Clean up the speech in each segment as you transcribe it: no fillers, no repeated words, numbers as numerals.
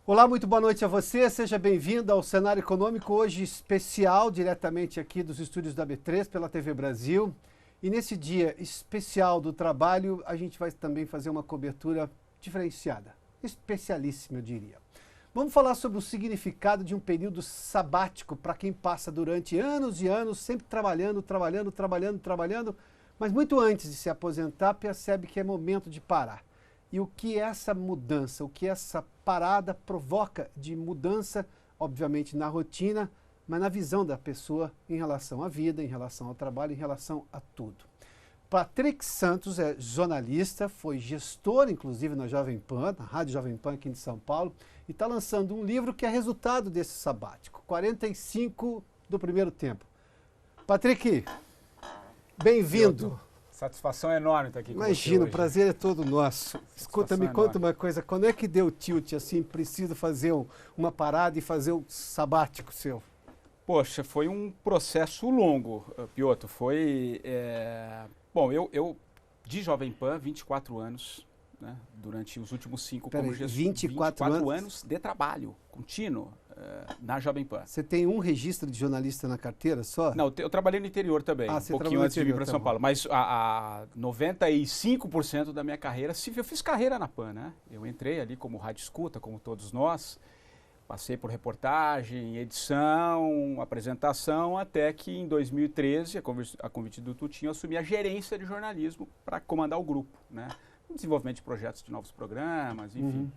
Olá, muito boa noite a você, seja bem-vindo ao Cenário Econômico, hoje especial, diretamente aqui dos estúdios da B3 pela TV Brasil. E nesse dia especial do trabalho, a gente vai também fazer uma cobertura diferenciada, especialíssima eu diria. Vamos falar sobre o significado de um período sabático para quem passa durante anos e anos, sempre trabalhando, mas muito antes de se aposentar, percebe que é momento de parar. E o que essa mudança, o que essa parada provoca de mudança, obviamente na rotina, mas na visão da pessoa em relação à vida, em relação ao trabalho, em relação a tudo. Patrick Santos é jornalista, foi gestor, inclusive, na Jovem Pan, na Rádio Jovem Pan aqui em São Paulo, e está lançando um livro que é resultado desse sabático, 45 do primeiro tempo. Patrick, bem-vindo. Satisfação enorme estar aqui com você hoje. Imagina, o prazer é todo nosso. Escuta, me conta uma coisa, quando é que deu tilt, assim, precisa fazer uma parada e fazer um sabático seu? Poxa, foi um processo longo, Piotr. Foi, bom, eu de Jovem Pan, 24 anos, né, durante os últimos 5 como gestor. 24 anos de trabalho contínuo na Jovem Pan. Você tem um registro de jornalista na carteira só? Não, eu trabalhei no interior também, um pouquinho antes de vir para São Paulo. Mas a 95% da minha carreira, eu fiz carreira na Pan, né? Eu entrei ali como rádio escuta, como todos nós. Passei por reportagem, edição, apresentação, até que em 2013, a convite do Tutinho, eu assumi a gerência de jornalismo para comandar o grupo, né? Desenvolvimento de projetos de novos programas, enfim.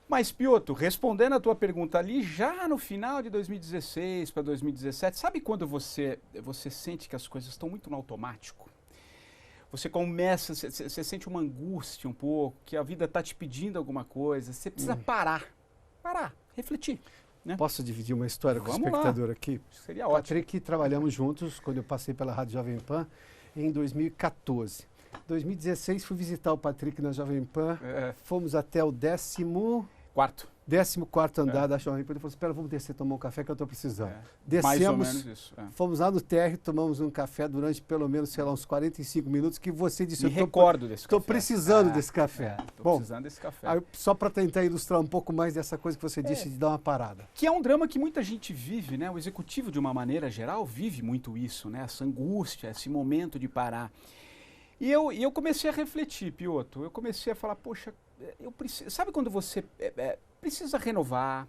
Mas, Piotr, respondendo a tua pergunta ali, já no final de 2016 para 2017, sabe quando você sente que as coisas estão muito no automático? Você começa, você sente uma angústia um pouco, que a vida está te pedindo alguma coisa, você precisa parar, refletir. Né? Posso dividir uma história com o espectador aqui? Seria ótimo. Patrick, trabalhamos juntos quando eu passei pela Rádio Jovem Pan em 2014. Em 2016 fui visitar o Patrick na Jovem Pan, fomos até o 14º andar da Jovem Pan. Ele falou, espera, vamos descer, tomar um café que eu estou precisando. Descemos, mais ou menos isso. Fomos lá no térreo, tomamos um café durante pelo menos, sei lá, uns 45 minutos, que você disse... Me recordo desse café. Estou precisando desse café. Estou precisando desse café. Aí, só para tentar ilustrar um pouco mais dessa coisa que você disse de dar uma parada. Que é um drama que muita gente vive, né? O executivo, de uma maneira geral, vive muito isso, né? Essa angústia, esse momento de parar. E eu comecei a refletir, Piotr. Eu comecei a falar, poxa, eu preciso... Sabe quando você precisa renovar?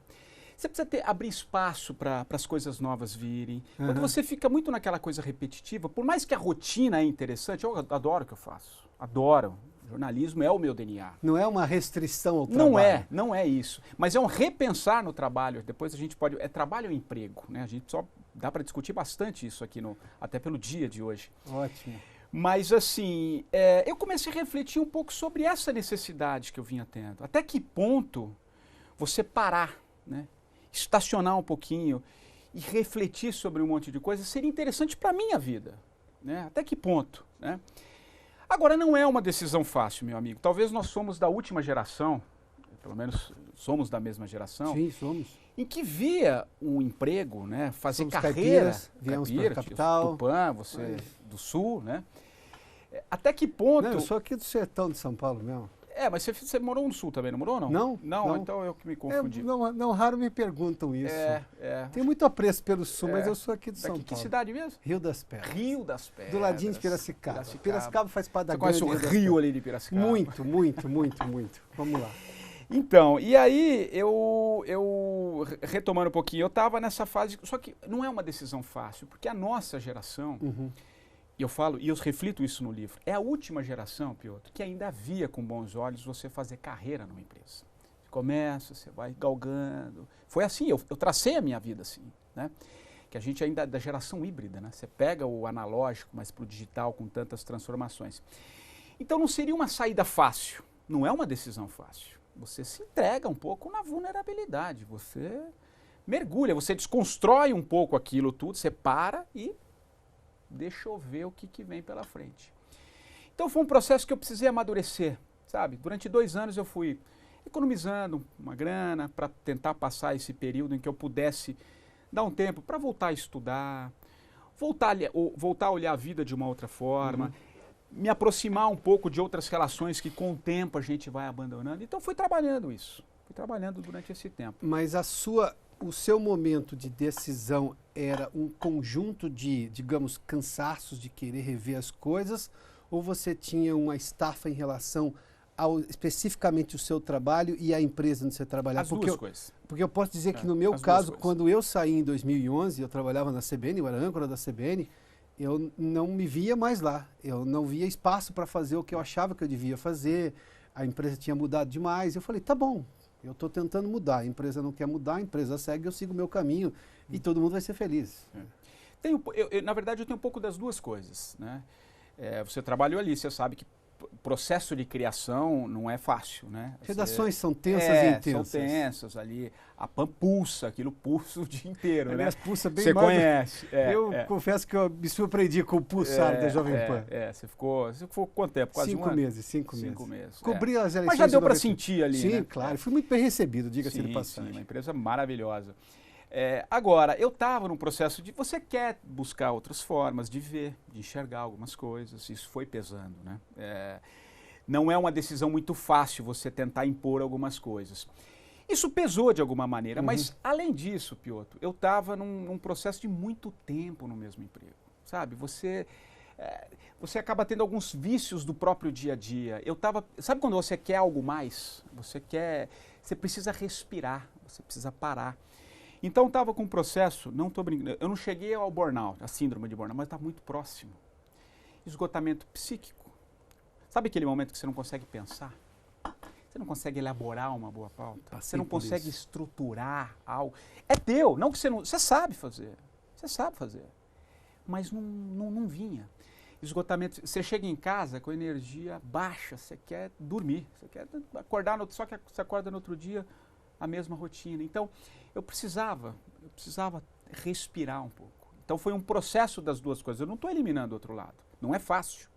Você precisa abrir espaço para as coisas novas virem. Quando você fica muito naquela coisa repetitiva, por mais que a rotina é interessante, eu adoro o que eu faço. Adoro. Jornalismo é o meu DNA. Não é uma restrição ao trabalho. Não é isso. Mas é um repensar no trabalho. Depois a gente pode... É trabalho ou emprego, né? A gente só dá para discutir bastante isso aqui, até pelo dia de hoje. Ótimo. Mas, assim, eu comecei a refletir um pouco sobre essa necessidade que eu vinha tendo. Até que ponto você parar, né, estacionar um pouquinho e refletir sobre um monte de coisa seria interessante para a minha vida. Né? Até que ponto? Né? Agora, não é uma decisão fácil, meu amigo. Talvez nós somos da última geração, pelo menos somos da mesma geração. Sim, somos. Em que via um emprego, né, fazer somos carreira, viemos para a capital. Tupã, você do Sul, né? Até que ponto... Não, eu sou aqui do sertão de São Paulo mesmo. Mas você morou no Sul também, não morou, não? Não, então eu que me confundi. Não, raro me perguntam isso. Tenho muito apreço pelo Sul, mas eu sou aqui de São Paulo. Que cidade mesmo? Rio das Pedras. Rio das Pedras. Do ladinho de Piracicaba. Piracicaba faz parte da grande... Você conhece o rio ali de Piracicaba? Muito. Vamos lá. Então, e aí eu retomando um pouquinho, eu estava nessa fase, só que não é uma decisão fácil, porque a nossa geração, e eu falo, e eu reflito isso no livro, é a última geração, Piotr, que ainda via com bons olhos você fazer carreira numa empresa. Você começa, você vai galgando. Foi assim, eu tracei a minha vida assim, né? Que a gente ainda é da geração híbrida, né? Você pega o analógico, mas para o digital com tantas transformações. Então não seria uma saída fácil, não é uma decisão fácil. Você se entrega um pouco na vulnerabilidade, você mergulha, você desconstrói um pouco aquilo tudo, você para e deixa eu ver o que vem pela frente. Então foi um processo que eu precisei amadurecer, sabe? Durante 2 anos eu fui economizando uma grana para tentar passar esse período em que eu pudesse dar um tempo para voltar a estudar, voltar a olhar a vida de uma outra forma, me aproximar um pouco de outras relações que com o tempo a gente vai abandonando. Então fui trabalhando isso. Fui trabalhando durante esse tempo. Mas o seu momento de decisão era um conjunto de, digamos, cansaços de querer rever as coisas, ou você tinha uma estafa em relação especificamente o seu trabalho e a empresa onde você trabalhava? As duas coisas. Porque eu posso dizer que no meu caso, quando eu saí em 2011, eu trabalhava na CBN, eu era âncora da CBN, eu não me via mais lá. Eu não via espaço para fazer o que eu achava que eu devia fazer. A empresa tinha mudado demais. Eu falei, tá bom, eu estou tentando mudar. A empresa não quer mudar, a empresa segue, eu sigo o meu caminho e todo mundo vai ser feliz. Na verdade, eu tenho um pouco das duas coisas, né? Você trabalhou ali, você sabe que processo de criação não é fácil, né? Redações são tensas e intensas. São tensas ali. A PAN pulsa, aquilo pulsa o dia inteiro, Aliás, né? pulsa bem Você mais. conhece. Confesso que eu me surpreendi com o pulsar da Jovem Pan. Você ficou quanto tempo? Quase 5 meses, 5 meses. 5 meses. Cobri as eleições. Mas já deu para sentir ali, sim, né? claro. Fui muito bem recebido, diga-se de passagem. Sim, uma empresa maravilhosa. Agora, eu estava num processo de... Você quer buscar outras formas de ver, de enxergar algumas coisas. Isso foi pesando, né? Não é uma decisão muito fácil você tentar impor algumas coisas. Isso pesou de alguma maneira, mas além disso, Piotr, eu estava num processo de muito tempo no mesmo emprego, sabe? Você acaba tendo alguns vícios do próprio dia a dia. Sabe quando você quer algo mais? Você precisa respirar, você precisa parar. Então estava com um processo, não estou brincando, eu não cheguei ao burnout, a síndrome de burnout, mas está muito próximo. Esgotamento psíquico. Sabe aquele momento que você não consegue pensar? Você não consegue elaborar uma boa pauta? Você não consegue estruturar algo? É teu, não que você não... Você sabe fazer. Você sabe fazer. Mas não vinha. Esgotamento. Você chega em casa com energia baixa, você quer dormir, você quer acordar, só que você acorda no outro dia, a mesma rotina. Então, eu precisava respirar um pouco. Então, foi um processo das duas coisas. Eu não estou eliminando o outro lado. Não é fácil.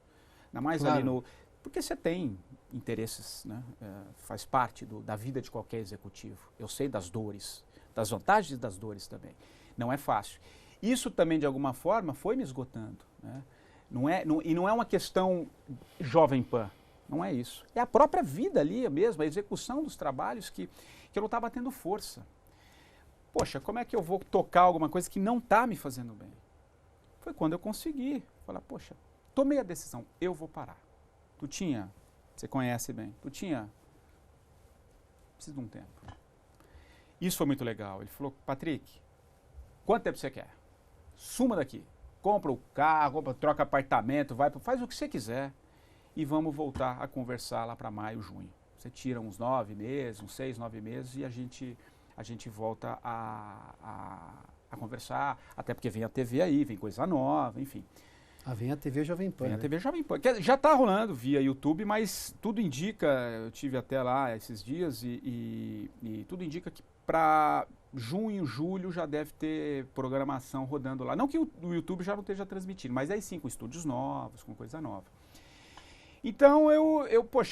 Ainda mais claro. ali no... Porque você tem interesses, né? Faz parte da vida de qualquer executivo. Eu sei das dores, das vantagens e das dores também. Não é fácil. Isso também, de alguma forma, foi me esgotando, né? E não é uma questão Jovem Pan, não é isso. É a própria vida ali mesmo, a execução dos trabalhos que eu não estava tendo força. Poxa, como é que eu vou tocar alguma coisa que não está me fazendo bem? Foi quando eu consegui falar, poxa, tomei a decisão, eu vou parar. Você conhece bem, preciso de um tempo. Isso foi muito legal. Ele falou, Patrick, quanto tempo você quer? Suma daqui. Compra o carro, troca apartamento, faz o que você quiser e vamos voltar a conversar lá para maio, junho. Você tira uns 9 meses, uns 6, 9 meses e a gente volta a conversar, até porque vem a TV aí, vem coisa nova, enfim. Vem a TV Jovem Pan. Vem a TV Jovem Pan. Já está rolando via YouTube, mas tudo indica, eu tive até lá esses dias e tudo indica que para junho, julho já deve ter programação rodando lá. Não que o YouTube já não esteja transmitindo, mas aí sim, com estúdios novos, com coisa nova. Então eu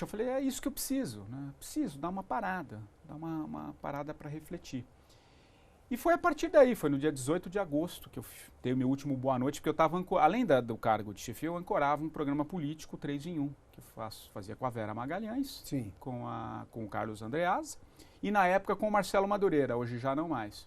falei, é isso que eu preciso, né? Preciso dar uma parada para refletir. E foi a partir daí, foi no dia 18 de agosto que eu dei o meu último boa noite, porque eu estava, além do cargo de chefia, eu ancorava um programa político 3 em 1, que eu fazia com a Vera Magalhães, sim, com o Carlos Andreasa, e na época com o Marcelo Madureira, hoje já não mais.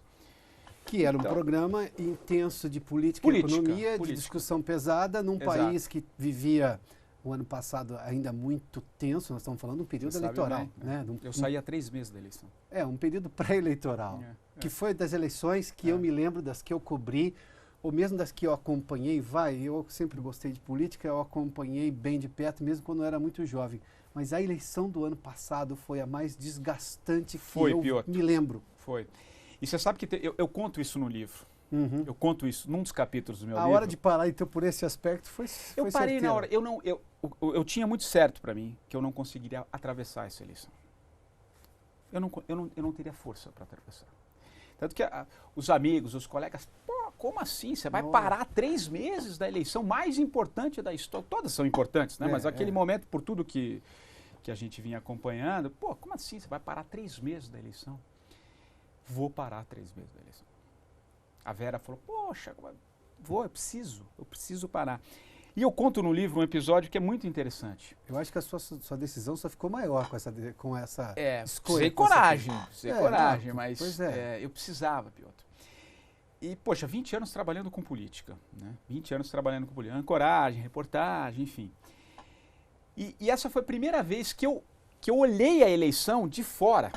Que era um programa intenso de política e economia, de discussão pesada, num país que vivia o ano passado ainda muito tenso, nós estamos falando de um período eleitoral. Né? Eu saí há 3 meses da eleição. Um período pré-eleitoral, que foi das eleições que eu me lembro, das que eu cobri, ou mesmo das que eu acompanhei, eu sempre gostei de política, eu acompanhei bem de perto, mesmo quando eu era muito jovem. Mas a eleição do ano passado foi a mais desgastante que eu me lembro. Foi. E você sabe que eu conto isso no livro. Eu conto isso num dos capítulos do meu livro. A hora de parar, então, por esse aspecto foi Eu parei certeira. Na hora. Eu tinha muito certo para mim que eu não conseguiria atravessar essa eleição. Eu não teria força para atravessar. Tanto que os amigos, os colegas, como assim? Você vai parar 3 meses da eleição mais importante da história? Todas são importantes, né? Mas aquele momento, por tudo que a gente vinha acompanhando, como assim? Você vai parar 3 meses da eleição? Vou parar 3 meses da eleição. A Vera falou, poxa, eu preciso parar. E eu conto no livro um episódio que é muito interessante. Eu acho que a sua decisão só ficou maior com essa Precisei escolha. coragem, não, mas eu precisava, Piotr. E, poxa, 20 anos trabalhando com política, né? 20 anos trabalhando com política, ancoragem, reportagem, enfim. E essa foi a primeira vez que eu olhei a eleição de fora.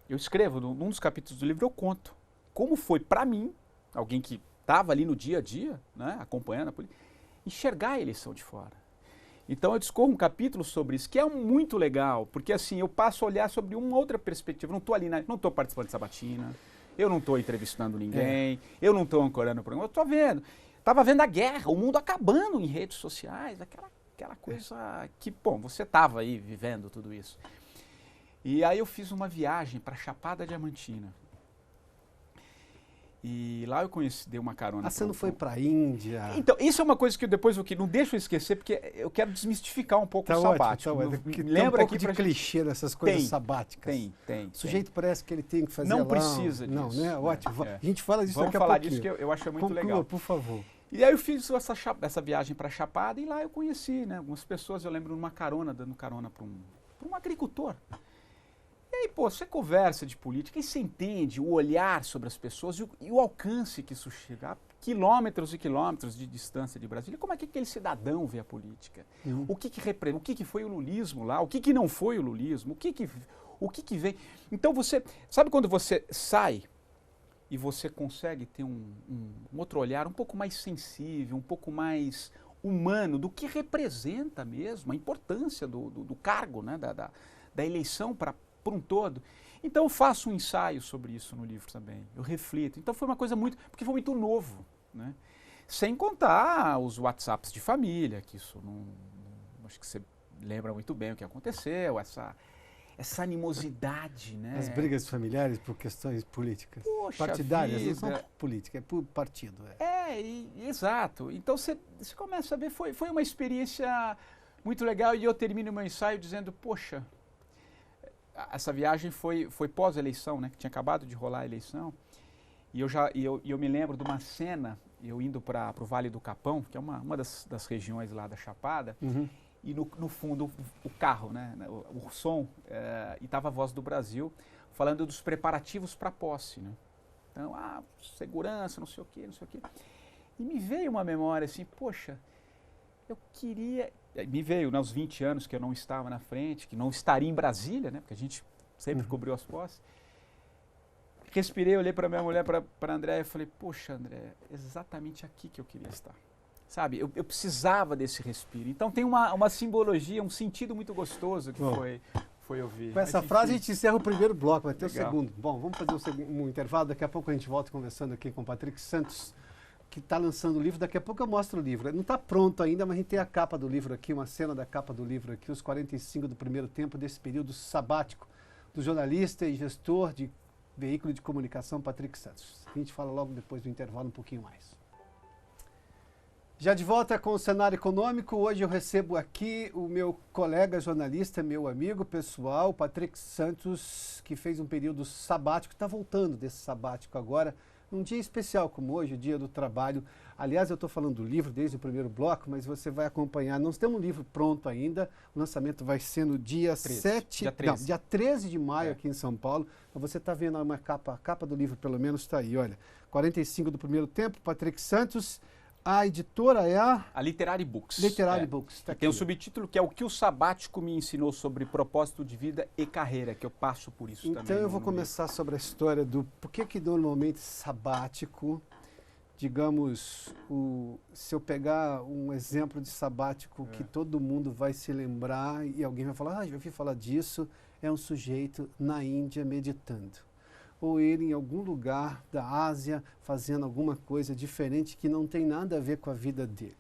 Eu escrevo, num dos capítulos do livro eu conto como foi para mim, alguém que estava ali no dia a dia, né, acompanhando a política, enxergar a eleição de fora. Então eu discorro um capítulo sobre isso, que é muito legal, porque assim, eu passo a olhar sobre uma outra perspectiva. Não estou ali, não estou participando de sabatina, eu não estou entrevistando ninguém, eu não estou ancorando o programa, eu estou vendo. Estava vendo a guerra, o mundo acabando em redes sociais, aquela coisa que, bom, você estava aí vivendo tudo isso. E aí eu fiz uma viagem para Chapada Diamantina. E lá eu dei uma carona. Você não foi para a Índia? Então, isso é uma coisa que depois não deixo eu esquecer, porque eu quero desmistificar um pouco o sabático. Lembra aqui de clichê dessas coisas sabáticas. Tem. O sujeito parece que ele tem que fazer Não precisa disso. Não, né? Ótimo. A gente fala disso daqui a pouquinho. Vamos falar disso que eu acho muito legal. Por favor. E aí eu fiz essa viagem para Chapada e lá eu conheci, né, algumas pessoas. Eu lembro dando carona para um agricultor. E aí, pô, você conversa de política e você entende o olhar sobre as pessoas e o alcance que isso chega, a quilômetros e quilômetros de distância de Brasília. Como é que aquele cidadão vê a política? O que foi o lulismo lá? O que não foi o lulismo? O que vem? Então você, sabe quando você sai e você consegue ter um outro olhar um pouco mais sensível, um pouco mais humano do que representa mesmo a importância do cargo, né, da eleição para um todo. Então eu faço um ensaio sobre isso no livro também, eu reflito. Então foi uma coisa porque foi muito novo, né? Sem contar os WhatsApps de família, que isso acho que você lembra muito bem o que aconteceu, essa animosidade, né? As brigas familiares por questões políticas. Poxa partidárias, vida. Não são política, é por partido. Exato. Então você começa a ver, foi uma experiência muito legal e eu termino meu ensaio dizendo, poxa, essa viagem foi pós-eleição, né? Que tinha acabado de rolar a eleição. E eu me lembro de uma cena, eu indo para o Vale do Capão, que é uma das regiões lá da Chapada, e no fundo o carro, né? O som, e estava a Voz do Brasil, falando dos preparativos para a posse, né? Então, segurança, não sei o quê. E me veio uma memória assim, poxa, eu queria... Me veio nos 20 anos que eu não estava na frente, que não estaria em Brasília, né? Porque a gente sempre cobriu as posses. Respirei, olhei para minha mulher, para a Andréia e falei, poxa, André, é exatamente aqui que eu queria estar. Sabe, eu precisava desse respiro. Então tem uma simbologia, um sentido muito gostoso que foi ouvir. Com essa frase a gente encerra o primeiro bloco, vai ter o segundo. Bom, vamos fazer um intervalo, daqui a pouco a gente volta conversando aqui com o Patrick Santos, que está lançando o livro. Daqui a pouco eu mostro o livro. Não está pronto ainda, mas a gente tem a capa do livro aqui, uma cena da capa do livro aqui, os 45 do primeiro tempo desse período sabático do jornalista e gestor de veículo de comunicação Patrick Santos. A gente fala logo depois do intervalo um pouquinho mais. Já de volta com o cenário econômico, hoje eu recebo aqui o meu colega jornalista, meu amigo pessoal, Patrick Santos, que fez um período sabático, está voltando desse sabático agora, num dia especial como hoje, o Dia do Trabalho. Aliás, eu estou falando do livro desde o primeiro bloco, mas você vai acompanhar. Nós temos um livro pronto ainda. O lançamento vai ser no dia 13 de maio aqui em São Paulo. Então você está vendo uma capa, a capa do livro pelo menos está aí, olha. 45 do primeiro tempo, Patrick Santos. A editora é a Literary Books. Literary Books. Tá tem um subtítulo que é O que o sabático me ensinou sobre propósito de vida e carreira, que eu passo por isso também. Então eu vou começar sobre a história do por que normalmente sabático, digamos, se eu pegar um exemplo de sabático que todo mundo vai se lembrar e alguém vai falar, já ouvi falar disso, é um sujeito na Índia meditando. Ou ele em algum lugar da Ásia fazendo alguma coisa diferente que não tem nada a ver com a vida dele.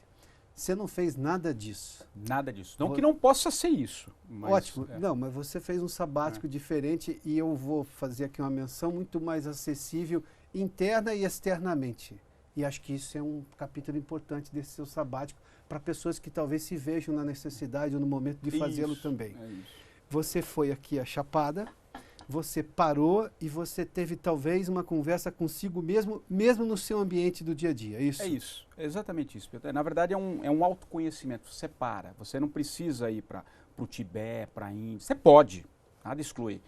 Você não fez nada disso. Nada disso. Não que não possa ser isso. Mas, ótimo. Não, mas você fez um sabático diferente e eu vou fazer aqui uma menção muito mais acessível interna e externamente. E acho que isso é um capítulo importante desse seu sabático para pessoas que talvez se vejam na necessidade ou no momento de fazê-lo também. É isso. Você foi aqui a Chapada, você parou e você teve talvez uma conversa consigo mesmo, mesmo no seu ambiente do dia a dia, é isso? É isso, é exatamente isso. Na verdade, é um autoconhecimento. Você para, você não precisa ir para o Tibete, para a Índia. Você pode, nada exclui.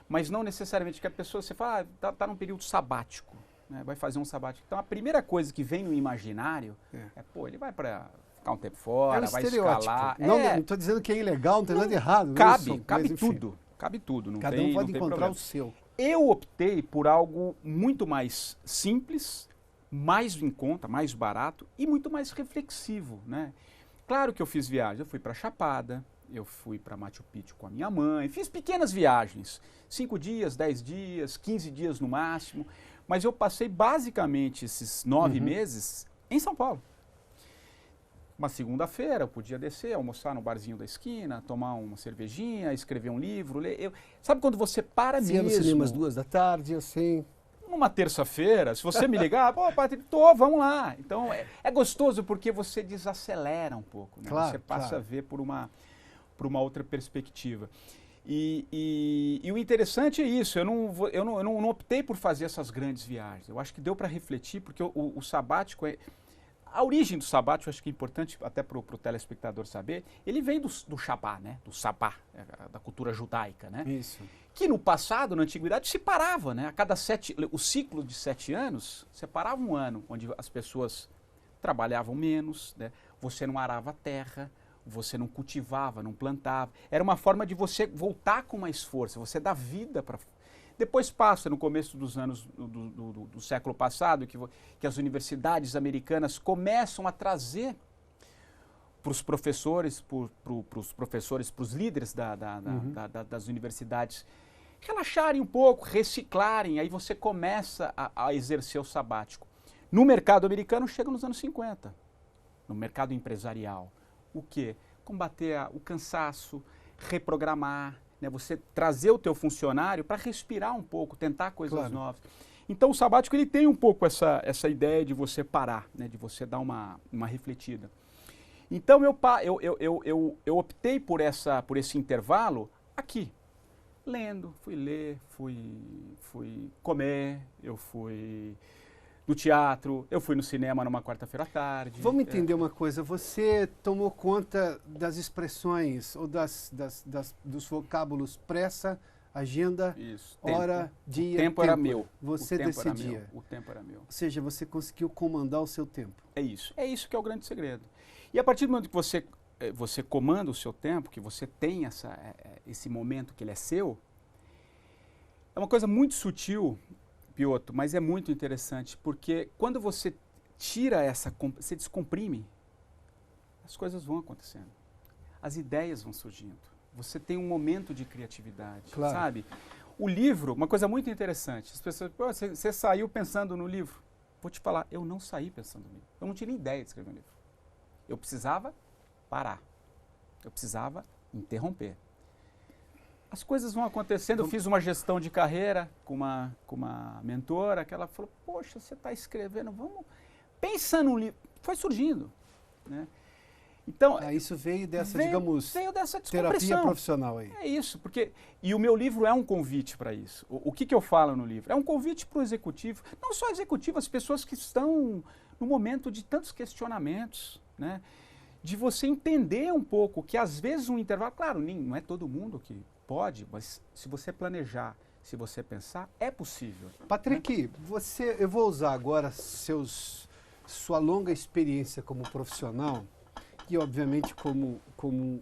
Mas não necessariamente que a pessoa, você fala, tá num período sabático, né? Vai fazer um sabático. Então, a primeira coisa que vem no imaginário pô, ele vai para ficar um tempo fora, vai escalar. Não estou dizendo que é ilegal, não tem nada errado. Cabe tudo. Cabe tudo, não Cada tem, um pode não tem encontrar problema. o seu. Eu optei por algo muito mais simples, mais em conta, mais barato e muito mais reflexivo, né? Claro que eu fiz viagens, eu fui para Chapada, eu fui para Machu Picchu com a minha mãe, fiz pequenas viagens, 5 dias, 10 dias, 15 dias no máximo, mas eu passei basicamente esses 9 meses em São Paulo. Uma segunda-feira eu podia descer, almoçar no barzinho da esquina, tomar uma cervejinha, escrever um livro, ler. Sabe quando você para mesmo? No cinema às 2 da tarde, assim. Numa terça-feira, se você me ligar, pô, Patrick, vamos lá. Então é gostoso porque você desacelera um pouco, né? Claro, você passa a ver por uma outra perspectiva. E o interessante é isso, eu não optei por fazer essas grandes viagens. Eu acho que deu para refletir, porque o sabático é... A origem do sabático, acho que é importante até para o telespectador saber, ele vem do Shabá, né? Do Sabá, da cultura judaica, né? Isso. Que no passado, na antiguidade, se parava, né? O ciclo de 7 anos, separava um ano, onde as pessoas trabalhavam menos, né? Você não arava a terra, você não cultivava, não plantava. Era uma forma de você voltar com mais força, você dar vida para... Depois passa, no começo dos anos do século passado, que as universidades americanas começam a trazer para os professores, para os líderes das universidades, relaxarem um pouco, reciclarem, aí você começa a exercer o sabático. No mercado americano chega nos anos 50, no mercado empresarial. O quê? Combater o cansaço, reprogramar, né, você trazer o teu funcionário para respirar um pouco, tentar coisas novas. Então o sabático ele tem um pouco essa ideia de você parar, né, de você dar uma refletida. Então eu optei por esse intervalo aqui, lendo, fui ler, fui comer, eu fui no teatro, eu fui no cinema numa quarta-feira à tarde. Vamos entender uma coisa, você tomou conta das expressões ou dos vocábulos pressa, agenda, isso, hora, tempo. dia, o tempo era meu. Você decidia. O tempo era meu. Ou seja, você conseguiu comandar o seu tempo. É isso que é o grande segredo. E a partir do momento que você comanda o seu tempo, que você tem esse momento que ele é seu, é uma coisa muito sutil, Piotr, mas é muito interessante, porque quando você tira você descomprime, as coisas vão acontecendo. As ideias vão surgindo. Você tem um momento de criatividade, sabe? O livro, uma coisa muito interessante, as pessoas, você saiu pensando no livro. Vou te falar, eu não saí pensando no livro. Eu não tinha nem ideia de escrever um livro. Eu precisava parar. Eu precisava interromper. As coisas vão acontecendo, eu fiz uma gestão de carreira com uma mentora, que ela falou, poxa, você está escrevendo, pensa num livro. Foi surgindo, né? Então, isso veio dessa, veio dessa descompressão. Terapia profissional aí. É isso, e o meu livro é um convite para isso. O que eu falo no livro? É um convite para o executivo, não só executivo, as pessoas que estão no momento de tantos questionamentos, né? De você entender um pouco que às vezes um intervalo, claro, não é todo mundo que pode, mas se você planejar, se você pensar, é possível. Patrick, né? Eu vou usar agora sua longa experiência como profissional e, obviamente, como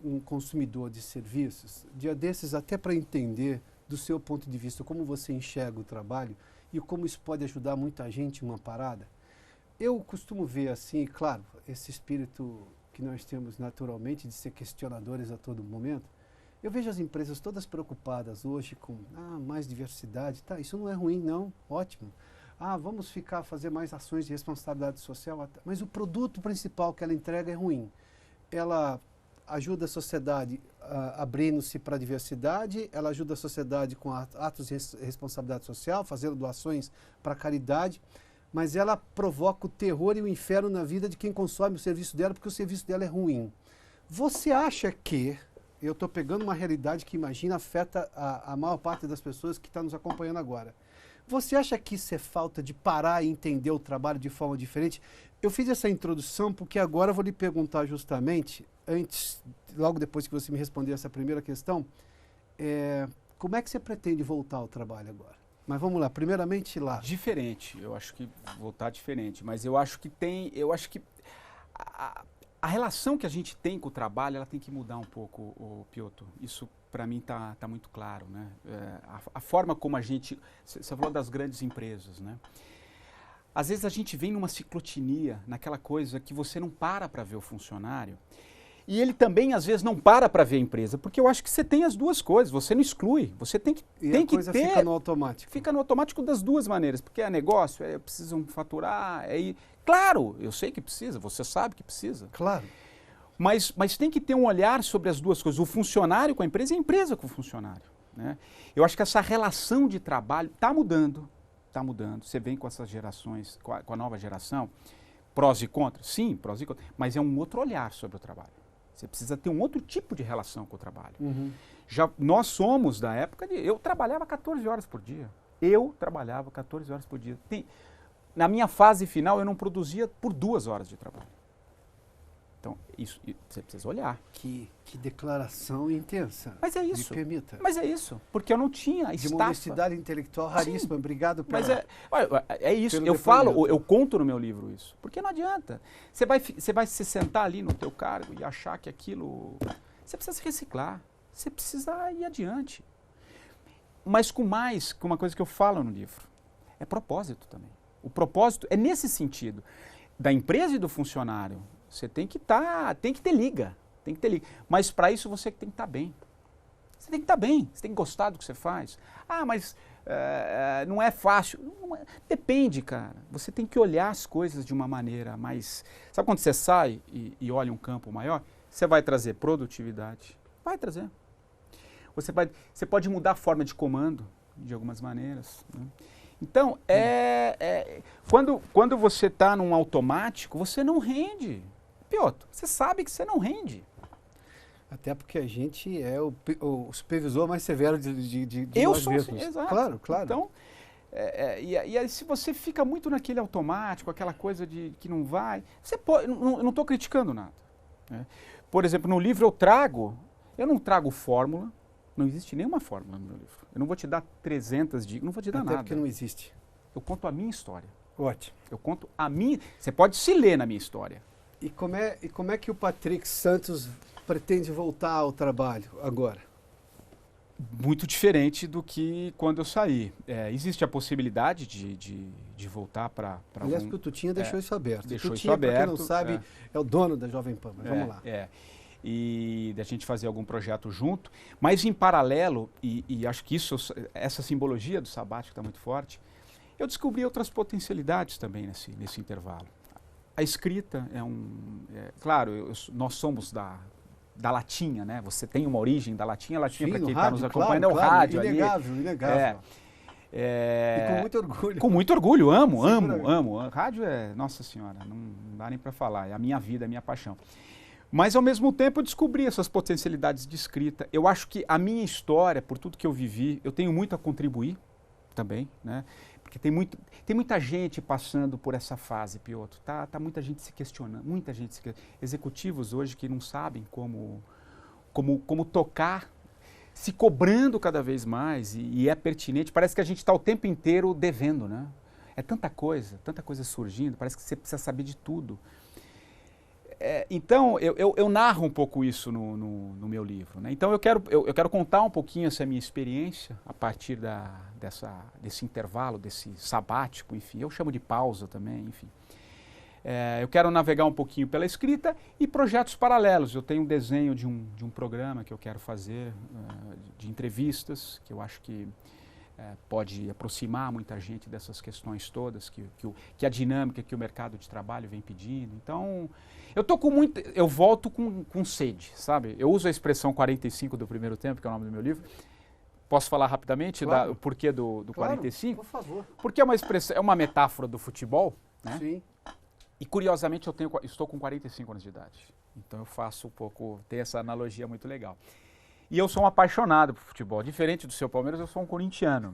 um consumidor de serviços, dia desses até para entender, do seu ponto de vista, como você enxerga o trabalho e como isso pode ajudar muita gente em uma parada. Eu costumo ver assim, claro, esse espírito que nós temos naturalmente de ser questionadores a todo momento. Eu vejo as empresas todas preocupadas hoje com mais diversidade. Tá, isso não é ruim, não. Ótimo. Vamos fazer mais ações de responsabilidade social. Mas o produto principal que ela entrega é ruim. Ela ajuda a sociedade abrindo-se para a diversidade, ela ajuda a sociedade com atos de responsabilidade social, fazendo doações para a caridade, mas ela provoca o terror e o inferno na vida de quem consome o serviço dela, porque o serviço dela é ruim. Você acha que eu estou pegando uma realidade que, imagina, afeta a maior parte das pessoas que está nos acompanhando agora. Você acha que isso é falta de parar e entender o trabalho de forma diferente? Eu fiz essa introdução porque agora eu vou lhe perguntar justamente, logo depois que você me responder essa primeira questão, como é que você pretende voltar ao trabalho agora? Mas vamos lá, primeiramente lá. Diferente, eu acho que voltar diferente, mas eu acho que a relação que a gente tem com o trabalho, ela tem que mudar um pouco, o Piotr. Isso, para mim, tá muito claro, né? A forma como a gente... Você falou das grandes empresas, né? Às vezes a gente vem numa ciclotinia, naquela coisa que você não para ver o funcionário, e ele também, às vezes, não para ver a empresa, porque eu acho que você tem as duas coisas, você não exclui, você tem que coisa ter... fica no automático. Fica no automático das duas maneiras, porque é negócio, precisam faturar, Claro, eu sei que precisa, você sabe que precisa. Claro. Mas tem que ter um olhar sobre as duas coisas, o funcionário com a empresa e a empresa com o funcionário, né? Eu acho que essa relação de trabalho está mudando. Você vem com essas gerações, com a nova geração, prós e contras? Sim, prós e contras, mas é um outro olhar sobre o trabalho. Você precisa ter um outro tipo de relação com o trabalho. Uhum. Nós somos da época eu trabalhava 14 horas por dia. Na minha fase final, eu não produzia por 2 horas de trabalho. Então, isso você precisa olhar. Que declaração intensa. Mas é isso. Me permita. Mas é isso, porque eu não tinha de uma honestidade intelectual raríssima. Sim. Obrigado pela... Mas é isso. Eu falo, eu conto no meu livro isso. Porque não adianta. Você vai se sentar ali no teu cargo e achar que aquilo... Você precisa se reciclar. Você precisa ir adiante. Mas com uma coisa que eu falo no livro. É propósito também. O propósito é nesse sentido. Da empresa e do funcionário. Você tem que ter liga. Mas para isso você tem que estar bem. Você tem que estar bem, você tem que gostar do que você faz. Ah, mas não é fácil. Não é. Depende, cara. Você tem que olhar as coisas de uma maneira mais... Sabe quando você sai e olha um campo maior? Você vai trazer produtividade. Vai trazer. Você pode mudar a forma de comando de algumas maneiras, né? Então, quando você está num automático, você não rende. Piotr, você sabe que você não rende. Até porque a gente é o supervisor mais severo de eu nós sou mesmos. Assim, exato. Claro, claro. Então, e aí se você fica muito naquele automático, aquela coisa de que não vai, você pode, eu não estou criticando nada, né? Por exemplo, no livro eu não trago fórmula, não existe nenhuma fórmula no meu livro. Eu não vou te dar 300 dicas, não vou te dar nada. Até porque não existe. Eu conto a minha história. Ótimo. Eu conto a minha... Você pode se ler na minha história. E como é que o Patrick Santos pretende voltar ao trabalho agora? Muito diferente do que quando eu saí. Existe a possibilidade de voltar para... Aliás, porque o Tutinha deixou isso aberto. Deixou Tutinha, isso aberto. Para quem não sabe, é o dono da Jovem Pan. Mas vamos lá. E da gente fazer algum projeto junto. Mas em paralelo, e acho que essa simbologia do sabático está muito forte, eu descobri outras potencialidades também nesse intervalo. A escrita claro, nós somos da latinha, né? Você tem uma origem da latinha. A latinha, para quem está nos acompanhando, claro, é o rádio. Inegável. E com muito orgulho. Com muito orgulho, amo. Rádio nossa senhora, não dá nem para falar. É a minha vida, é a minha paixão. Mas, ao mesmo tempo, eu descobri essas potencialidades de escrita. Eu acho que a minha história, por tudo que eu vivi, eu tenho muito a contribuir também, né? Porque tem muita gente passando por essa fase, Piotr. Tá muita gente se questionando, executivos hoje que não sabem como tocar, se cobrando cada vez mais, e é pertinente. Parece que a gente está o tempo inteiro devendo, né? É tanta coisa surgindo, parece que você precisa saber de tudo. Então, eu narro um pouco isso no meu livro, né? Então, eu quero contar um pouquinho essa minha experiência a partir desse intervalo, desse sabático, enfim. Eu chamo de pausa também, enfim. Eu quero navegar um pouquinho pela escrita e projetos paralelos. Eu tenho um desenho de um programa que eu quero fazer, de entrevistas, que eu acho que pode aproximar muita gente dessas questões todas, que a dinâmica que o mercado de trabalho vem pedindo. Então, eu volto com sede, sabe? Eu uso a expressão 45 do primeiro tempo, que é o nome do meu livro. Posso falar rapidamente o porquê do claro, 45? Por favor. Porque é uma metáfora do futebol, né? Sim. E curiosamente estou com 45 anos de idade. Então eu faço tem essa analogia muito legal. E eu sou um apaixonado por futebol. Diferente do seu Palmeiras, eu sou um corintiano.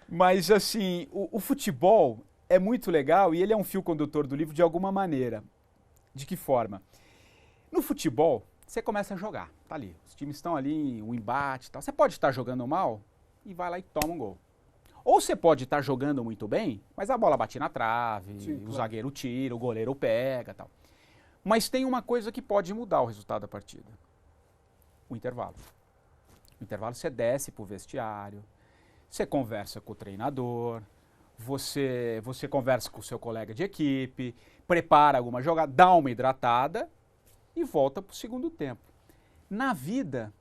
Mas, assim, o futebol é muito legal e ele é um fio condutor do livro de alguma maneira. De que forma? No futebol, você começa a jogar. Tá ali. Os times estão ali, um embate e tal. Você pode estar jogando mal e vai lá e toma um gol. Ou você pode estar jogando muito bem, mas a bola bate na trave, sim, claro. O zagueiro tira, o goleiro pega e tal. Mas tem uma coisa que pode mudar o resultado da partida. O intervalo. No intervalo você desce pro vestiário, você conversa com o treinador, você conversa com o seu colega de equipe, prepara alguma jogada, dá uma hidratada e volta pro segundo tempo. Na vida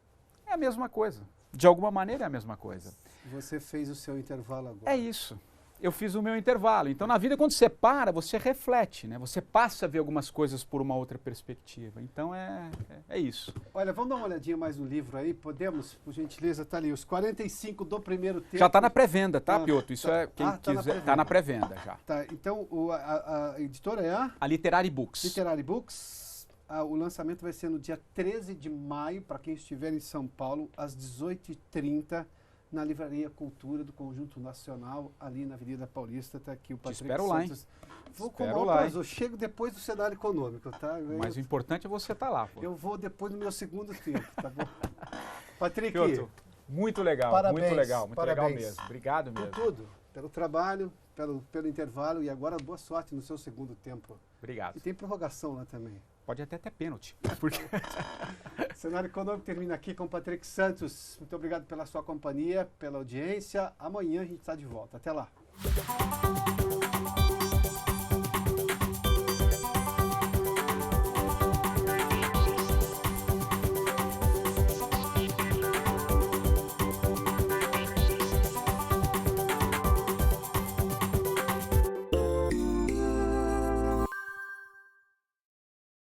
é a mesma coisa. De alguma maneira é a mesma coisa. Você fez o seu intervalo agora. É isso. Eu fiz o meu intervalo. Então, na vida, quando você para, você reflete, né? Você passa a ver algumas coisas por uma outra perspectiva. Então, é isso. Olha, vamos dar uma olhadinha mais no livro aí? Podemos? Por gentileza, tá ali. Os 45 do primeiro tempo. Já está na pré-venda, tá, Piotr? Isso tá, é quem quiser. Está na pré-venda já. Tá, então a editora é a? A Literary Books. Literary Books. O lançamento vai ser no dia 13 de maio, para quem estiver em São Paulo, às 18h30. Na Livraria Cultura do Conjunto Nacional, ali na Avenida Paulista. Está aqui o Patrick espero lá, Santos. Hein? Vou com o prazo. Eu chego depois do cenário econômico, tá? Mas o importante é você estar lá, pô. Eu vou depois no meu segundo tempo, tá bom? Patrick, Piotr, muito legal, parabéns, muito legal parabéns. mesmo. Obrigado mesmo. Por tudo, pelo trabalho, pelo intervalo e agora boa sorte no seu segundo tempo. Obrigado. E tem prorrogação lá também. Pode até ter pênalti. Porque... O cenário econômico termina aqui com o Patrick Santos. Muito obrigado pela sua companhia, pela audiência. Amanhã a gente está de volta. Até lá.